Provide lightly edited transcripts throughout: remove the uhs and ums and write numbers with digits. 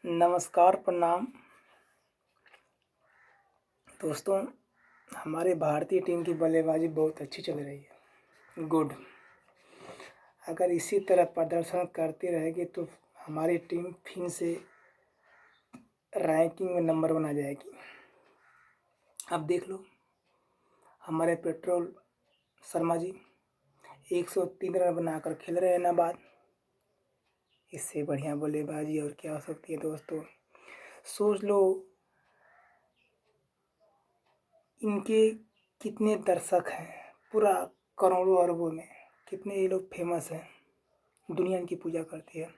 नमस्कार, प्रणाम। दोस्तों, हमारे भारतीय टीम की बल्लेबाजी बहुत अच्छी चल रही है। गुड। अगर इसी तरह प्रदर्शन करती रहेगी तो हमारी टीम फिर से रैंकिंग में नंबर 1 आ जाएगी। अब देख लो, हमारे पेट्रोल शर्मा जी 103 रन बनाकर खेल रहे हैं नाबाद। इससे बढ़िया बल्लेबाजी और क्या हो सकती है दोस्तों। सोच लो, इनके कितने दर्शक हैं, पूरा करोड़ों अरबों में। कितने ये लोग फेमस हैं, दुनिया इनकी पूजा करती है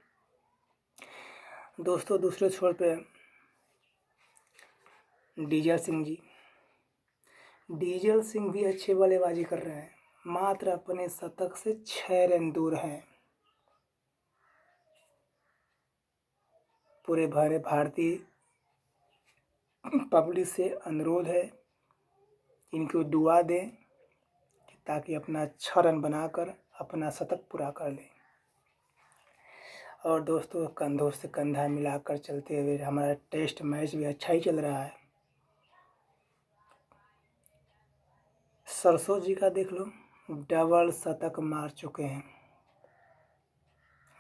दोस्तों। दूसरे छोर पे डीजल सिंह जी। डीजल सिंह भी अच्छी बल्लेबाजी कर रहे हैं, मात्र अपने शतक से 6 रन दूर हैं। पूरे भरे भारतीय पब्लिक से अनुरोध है, इनको दुआ दें ताकि अपना 6 रन बनाकर अपना शतक पूरा कर लें। और दोस्तों, कंधों से कंधा मिलाकर चलते हुए हमारा टेस्ट मैच भी अच्छा ही चल रहा है। सरसों जी का देख लो, डबल शतक मार चुके हैं।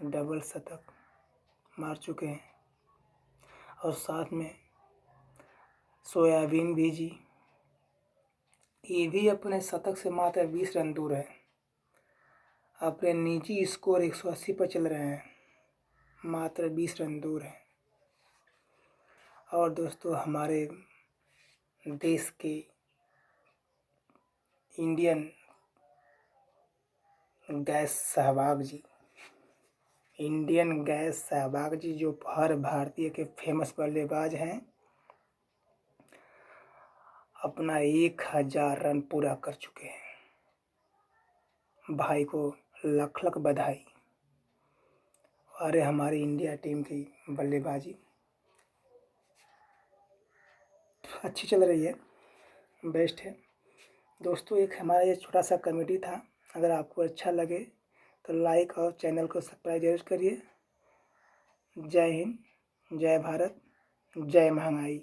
डबल शतक मार चुके हैं। और साथ में सोयाबीन भी जी, ये भी अपने शतक से मात्र 20 रन दूर है। अपने निजी स्कोर 180 पर चल रहे हैं, मात्र 20 रन दूर है। और दोस्तों, हमारे देश के इंडियन गैस सहवाग जी जो हर भारतीय के फेमस बल्लेबाज हैं, अपना 1000 रन पूरा कर चुके हैं। भाई को लख लख बधाई। अरे, हमारी इंडिया टीम की बल्लेबाजी अच्छी चल रही है, बेस्ट है दोस्तों। एक हमारा ये छोटा सा कमेडी था। अगर आपको अच्छा लगे तो लाइक और चैनल को सब्सक्राइब जरूर करिए। जय हिंद, जय भारत, जय महंगाई।